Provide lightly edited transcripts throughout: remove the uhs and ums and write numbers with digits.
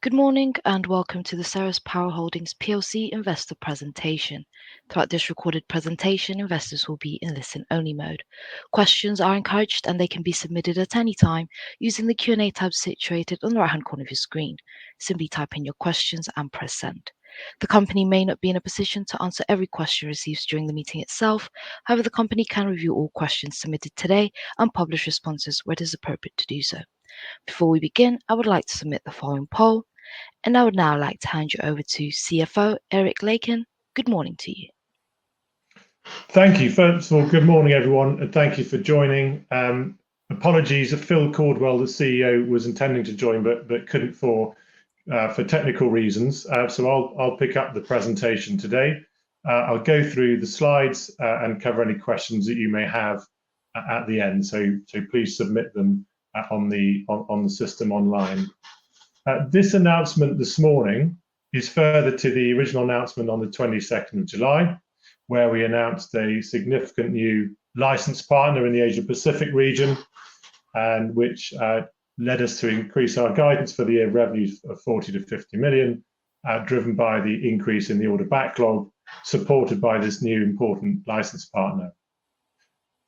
Good morning and welcome to the CERES Power Holdings PLC investor presentation. Throughout this recorded presentation, investors will be in listen-only mode. Questions are encouraged and they can be submitted at any time using the Q&A tab situated on the right-hand corner of your screen. Simply type in your questions and press send. The company may not be in a position to answer every question received during the meeting itself. However, the company can review all questions submitted today and publish responses where it is appropriate to do so. Before we begin, I would like to submit the following poll, and I would now like to hand you over to CFO Eric Lakin. Good morning to you. Thank you. First of all, good morning, everyone, and thank you for joining. Apologies, Phil Caldwell, the CEO, was intending to join but couldn't for technical reasons. So I'll pick up the presentation today. I'll go through the slides and cover any questions that you may have at the end. So please submit them on the system online. This announcement this morning is further to the original announcement on the 22nd of July, where we announced a significant new license partner in the Asia Pacific region, and which led us to increase our guidance for the year revenues of 40 to 50 million, driven by the increase in the order backlog, supported by this new important license partner.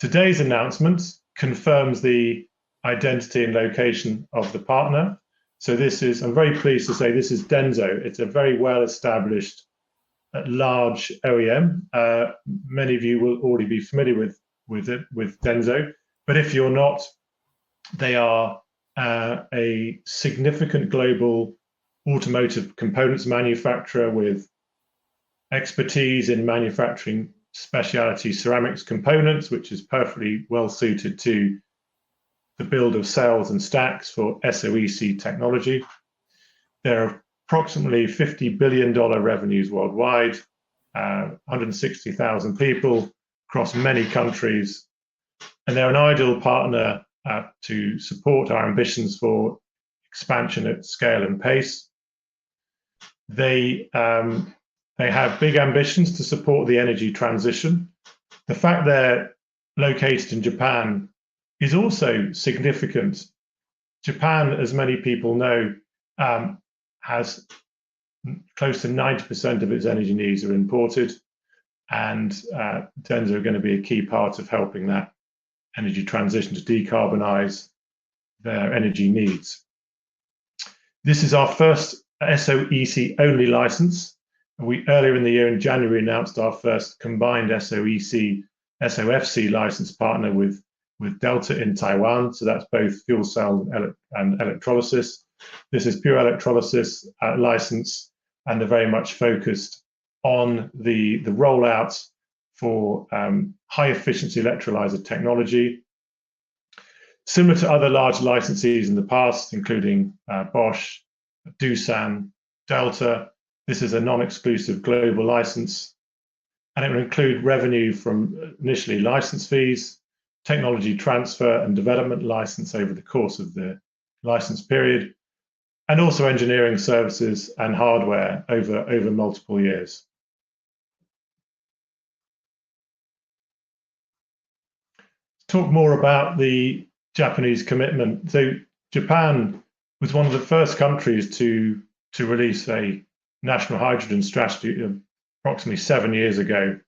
Today's announcement confirms the identity and location of the partner. So I'm very pleased to say this is Denso. It's a very well-established, large OEM. Many of you will already be familiar with Denso, but if you're not, they are a significant global automotive components manufacturer with expertise in manufacturing specialty ceramics components, which is perfectly well suited to the build of cells and stacks for SOEC technology. There are approximately $50 billion revenues worldwide, 160,000 people across many countries, and they're an ideal partner to support our ambitions for expansion at scale and pace. They have big ambitions to support the energy transition. The fact they're located in Japan is also significant. Japan, as many people know, has close to 90% of its energy needs are imported, and Denso are going to be a key part of helping that energy transition to decarbonize their energy needs. This is our first SOEC only license. We earlier in the year in January announced our first combined SOEC SOFC license partner with Delta in Taiwan. So that's both fuel cell and electrolysis. This is pure electrolysis license, and they're very much focused on the rollout for high efficiency electrolyzer technology. Similar to other large licensees in the past, including Bosch, Doosan, Delta, this is a non-exclusive global license, and it will include revenue from initially license fees, technology transfer and development license over the course of the license period, and also engineering services and hardware over multiple years. Talk more about the Japanese commitment. So Japan was one of the first countries to release a national hydrogen strategy approximately 7 years ago.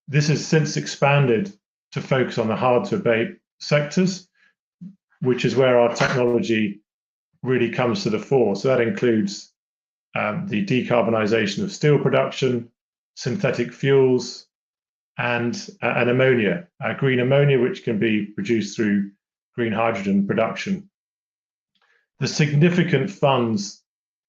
This has since expanded to focus on the hard-to-abate sectors, which is where our technology really comes to the fore. So that includes the decarbonisation of steel production, synthetic fuels, and ammonia, green ammonia, which can be produced through green hydrogen production. The significant funds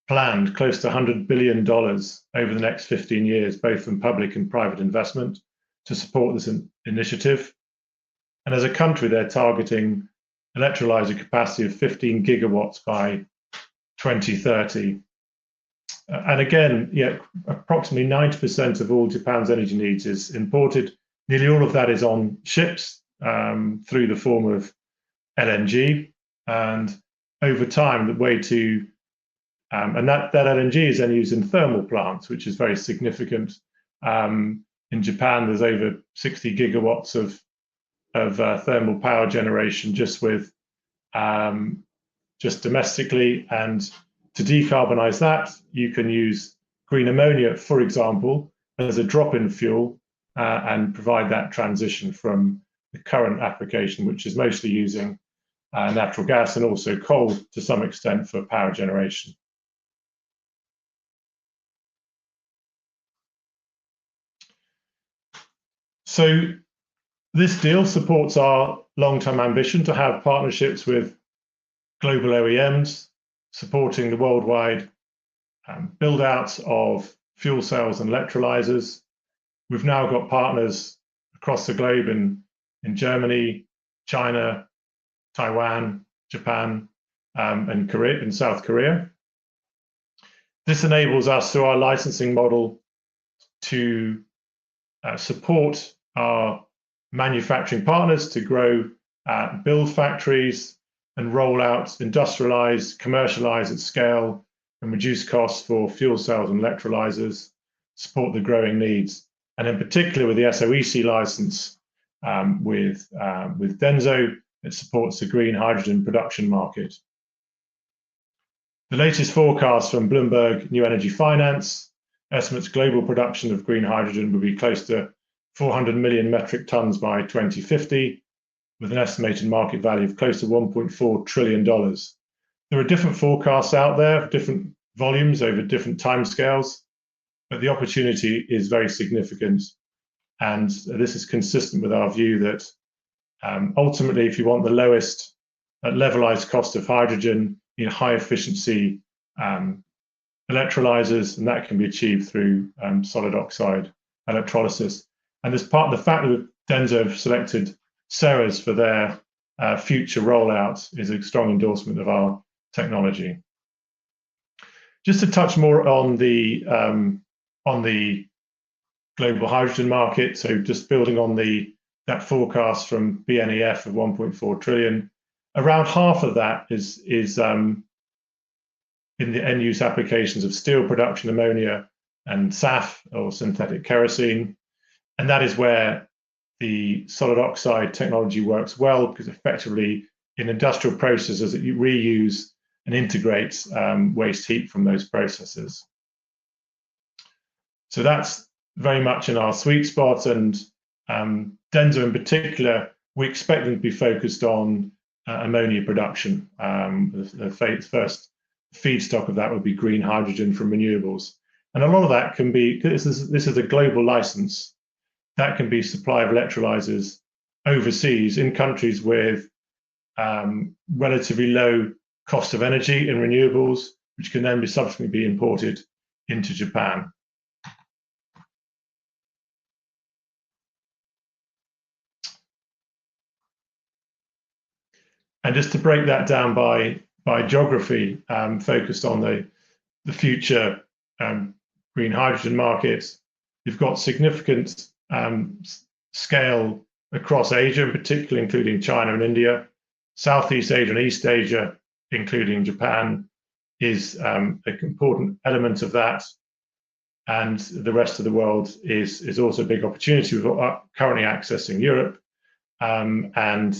planned, close to $100 billion over the next 15 years, both from public and private investment, to support this initiative. And as a country, they're targeting electrolyzer capacity of 15 gigawatts by 2030. And again, approximately 90% of all Japan's energy needs is imported. Nearly all of that is on ships through the form of LNG. And over time, the way to and that LNG is then used in thermal plants, which is very significant. In Japan, there's over 60 gigawatts of thermal power generation just domestically, and To decarbonize that, you can use green ammonia, for example, as a drop-in fuel and provide that transition from the current application, which is mostly using natural gas and also coal to some extent for power generation. So this deal supports our long-term ambition to have partnerships with global OEMs, supporting the worldwide build-out of fuel cells and electrolyzers. We've now got partners across the globe in Germany, China, Taiwan, Japan, and Korea, and South Korea. This enables us through our licensing model to support our manufacturing partners to grow, build factories and roll out, industrialize, commercialize at scale and reduce costs for fuel cells and electrolyzers, support the growing needs. And in particular with the SOEC license with Denso, it supports the green hydrogen production market. The latest forecast from Bloomberg New Energy Finance estimates global production of green hydrogen will be close to 400 million metric tons by 2050, with an estimated market value of close to $1.4 trillion. There are different forecasts out there, different volumes over different timescales, but the opportunity is very significant. And this is consistent with our view that ultimately, if you want the lowest levelized cost of hydrogen in high efficiency electrolyzers, and that can be achieved through solid oxide electrolysis. And as part of the fact that Denso have selected CERES for their future rollout is a strong endorsement of our technology. Just to touch more on the global hydrogen market, so just building on that forecast from BNEF of 1.4 trillion, around half of that is in the end-use applications of steel production, ammonia, and SAF, or synthetic kerosene. And that is where the solid oxide technology works well, because effectively in industrial processes, it reuse and integrates waste heat from those processes. So that's very much in our sweet spot, and Denso in particular, we expect them to be focused on ammonia production. The first feedstock of that would be green hydrogen from renewables. And a lot of that can be, this is a global license, that can be supply of electrolyzers overseas in countries with relatively low cost of energy in renewables, which can then be subsequently be imported into Japan. And just to break that down by geography, focused on the future green hydrogen markets, you've got significant scale across Asia, in particular, including China and India. Southeast Asia and East Asia, including Japan, is an important element of that. And the rest of the world is also a big opportunity. We're currently accessing Europe, and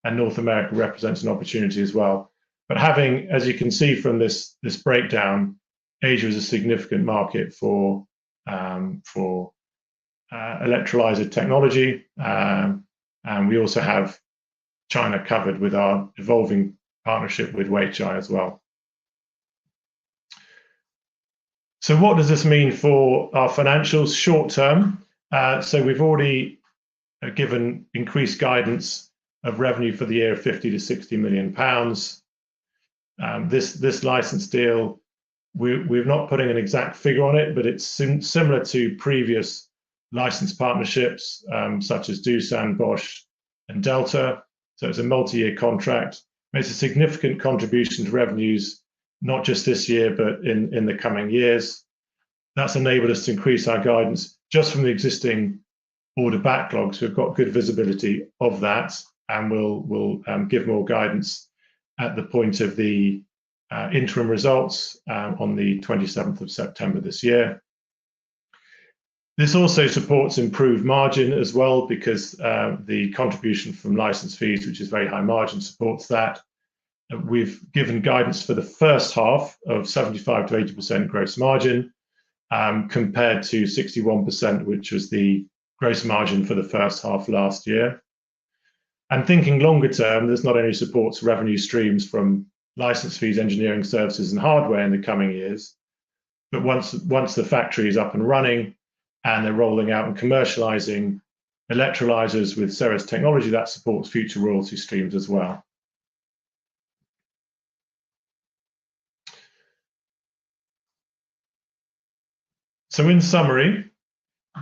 North America represents an opportunity as well. But having, as you can see from this breakdown, Asia is a significant market for electrolyzer technology, and we also have China covered with our evolving partnership with Weichai as well. So what does this mean for our financials short term? So we've already given increased guidance of revenue for the year of 50 to 60 million pounds. This license deal, we're not putting an exact figure on it, but it's similar to previous license partnerships such as Doosan, Bosch, and Delta. So it's a multi-year contract. Makes a significant contribution to revenues, not just this year, but in the coming years. That's enabled us to increase our guidance just from the existing order backlogs. We've got good visibility of that, and we'll give more guidance at the point of the interim results on the 27th of September this year. This also supports improved margin as well, because the contribution from license fees, which is very high margin, supports that. we've given guidance for the first half of 75 to 80% gross margin, compared to 61%, which was the gross margin for the first half last year. And thinking longer term, this not only supports revenue streams from license fees, engineering services, and hardware in the coming years, but once the factory is up and running and they're rolling out and commercializing electrolyzers with CERES technology, that supports future royalty streams as well. So in summary,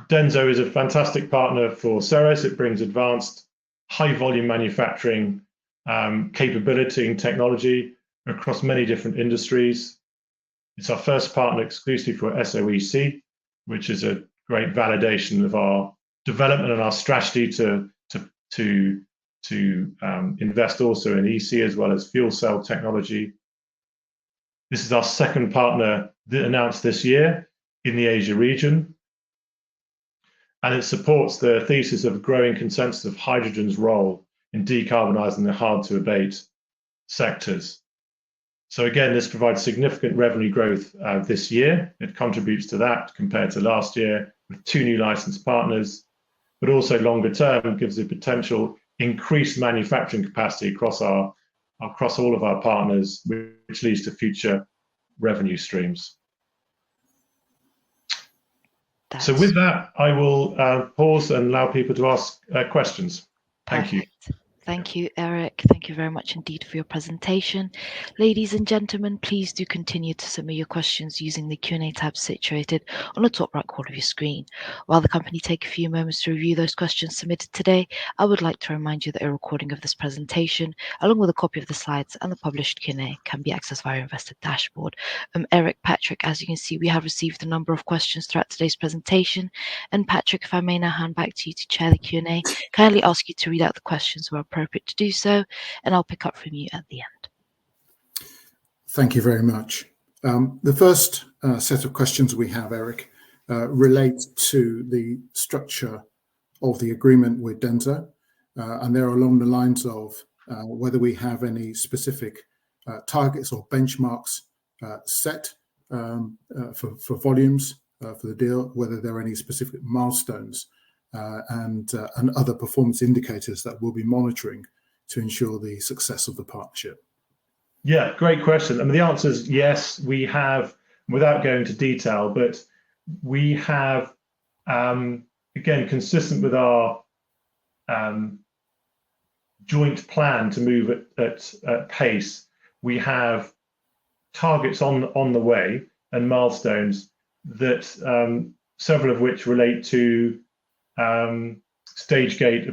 Denso is a fantastic partner for CERES. It brings advanced high volume manufacturing capability and technology across many different industries. It's our first partner exclusively for SOEC, which is a great validation of our development and our strategy to invest also in EC as well as fuel cell technology. This is our second partner that announced this year in the Asia region, and it supports the thesis of growing consensus of hydrogen's role in decarbonising the hard-to-abate sectors. So again, this provides significant revenue growth this year. It contributes to that compared to last year with 2 new licensed partners, but also longer term gives the potential increased manufacturing capacity across all of our partners, which leads to future revenue streams. So with that, I will pause and allow people to ask questions. Thank you. Thank you, Eric. Thank you very much indeed for your presentation. Ladies and gentlemen, please do continue to submit your questions using the Q&A tab situated on the top right corner of your screen. While the company take a few moments to review those questions submitted today, I would like to remind you that a recording of this presentation, along with a copy of the slides and the published Q&A, can be accessed via our investor dashboard. Eric, Patrick, as you can see, we have received a number of questions throughout today's presentation. And Patrick, if I may now hand back to you to chair the Q&A, kindly ask you to read out the questions where appropriate to do so, and I'll pick up from you at the end. Thank you very much. The first set of questions we have, Eric, relate to the structure of the agreement with Denso, and they're along the lines of whether we have any specific targets or benchmarks set for volumes for the deal, whether there are any specific milestones and other performance indicators that we'll be monitoring to ensure the success of the partnership. Yeah, great question. I mean, the answer is yes, we have, without going into detail, but we have, again, consistent with our joint plan to move at pace, we have targets on the way and milestones that several of which relate to stage gate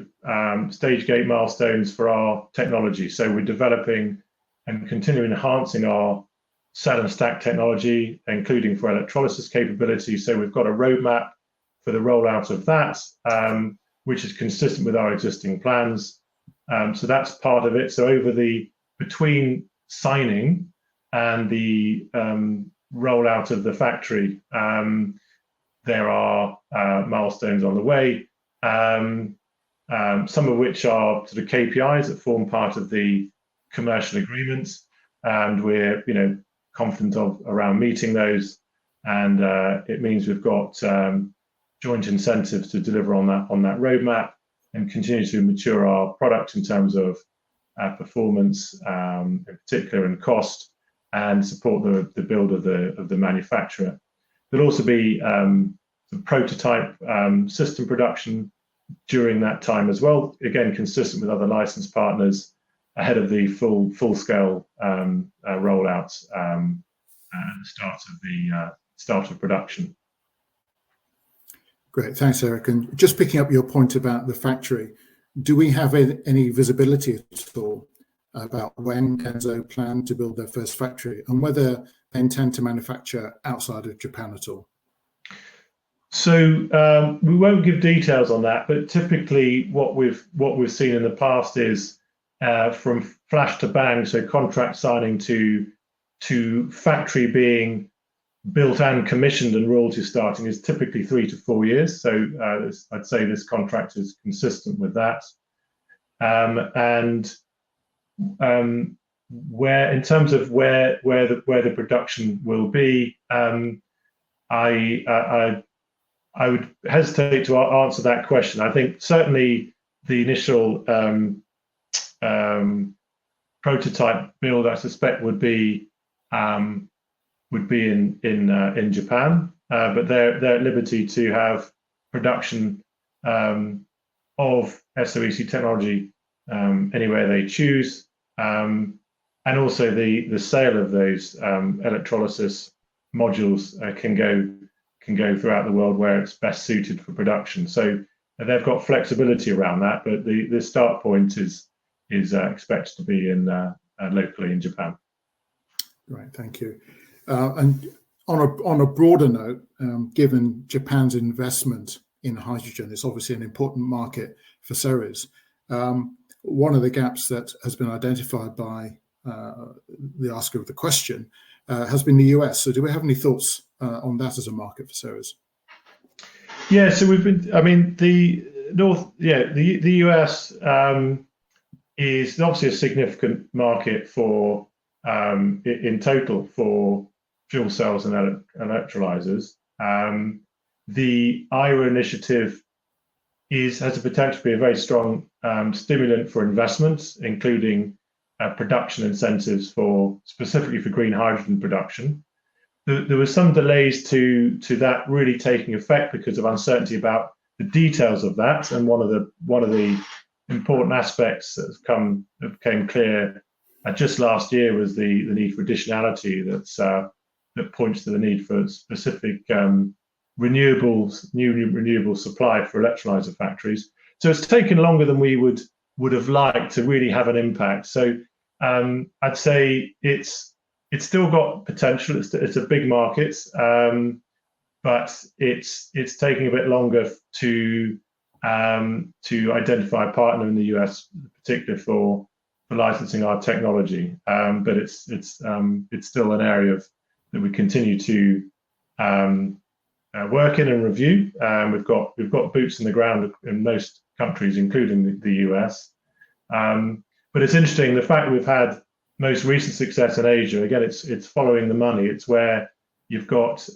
milestones for our technology. So we're developing and continuing enhancing our cell and stack technology, including for electrolysis capability. So we've got a roadmap for the rollout of that, which is consistent with our existing plans. So that's part of it. So between signing and the rollout of the factory, there are milestones on the way, some of which are sort of KPIs that form part of the commercial agreements, and we're confident around meeting those. And it means we've got joint incentives to deliver on that roadmap and continue to mature our product in terms of performance, in particular, and cost, and support the build of the manufacturer. There'll also be some prototype system production during that time as well, again consistent with other licensed partners ahead of the full-scale rollout and the start of production. Great, thanks, Eric. And just picking up your point about the factory, do we have any visibility at all about when Denso plan to build their first factory and whether they intend to manufacture outside of Japan at all? So we won't give details on that, but typically what we've seen in the past is from flash to bang, so contract signing to factory being built and commissioned and royalty starting is typically 3 to 4 years. So I'd say this contract is consistent with that. And where, in terms of where the production will be, I would hesitate to answer that question. I think certainly the initial prototype build, I suspect, would be in Japan, but they're at liberty to have production of SOEC technology anywhere they choose, and also the sale of those electrolysis modules can go throughout the world where it's best suited for production. So they've got flexibility around that, but the start point is expected to be locally in Japan. Right, thank you. And on a broader note, given Japan's investment in hydrogen, it's obviously an important market for CERES. One of the gaps that has been identified by the asker of the question has been the US. So do we have any thoughts on that as a market for CERES? Yeah, so we've been, I mean, the US is obviously a significant market for in total for fuel cells and electrolyzers. The IRA initiative has the potential to be a very strong stimulant for investments, including production incentives specifically for green hydrogen production. There were some delays to that really taking effect because of uncertainty about the details of that, and one of the important aspects that became clear just last year was the need for additionality that points to the need for specific new renewable supply for electrolyzer factories. So it's taken longer than we would have liked to really have an impact. So I'd say it's still got potential. It's a big market, but it's taking a bit longer to identify a partner in the US, particularly for licensing our technology. But it's still an area that we continue to work in and review. We've got boots in the ground in most countries, including the US. But it's interesting, the fact that we've had most recent success in Asia. Again, it's following the money. It's where you've got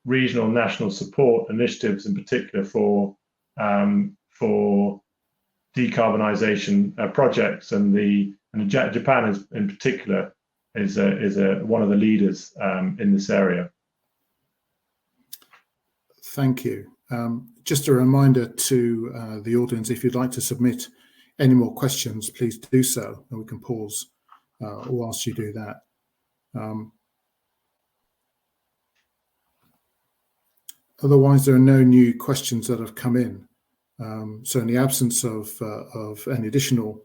regional and national support initiatives, in particular for decarbonisation projects, and Japan is, in particular, is one of the leaders in this area. Thank you. Just a reminder to the audience, if you'd like to submit any more questions, please do so, and we can pause whilst you do that. Otherwise, there are no new questions that have come in. So in the absence of any additional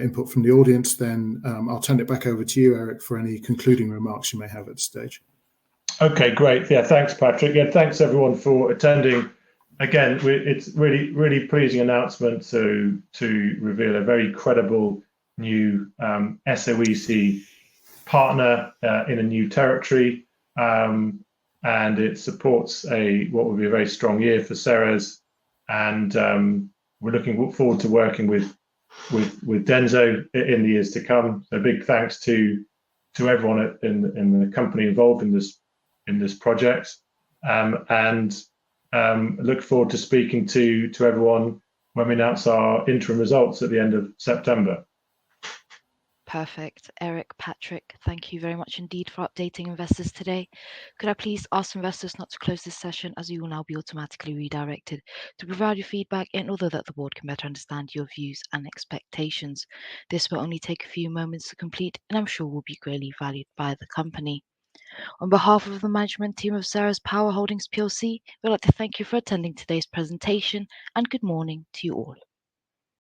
input from the audience, then I'll turn it back over to you, Eric, for any concluding remarks you may have at this stage. Okay, great. Yeah, thanks, Patrick. Yeah, thanks everyone for attending. Again, it's really pleasing announcement to reveal a very credible new SOEC partner in a new territory, and it supports what will be a very strong year for CERES. And we're looking forward to working with Denso in the years to come. So big thanks to everyone in the company involved in this project, and look forward to speaking to everyone when we announce our interim results at the end of September. Perfect. Eric, Patrick, thank you very much indeed for updating investors today. Could I please ask investors not to close this session, as you will now be automatically redirected to provide your feedback in order that the board can better understand your views and expectations. This will only take a few moments to complete, and I'm sure will be greatly valued by the company. On behalf of the management team of CERES Power Holdings PLC, we'd like to thank you for attending today's presentation, and good morning to you all.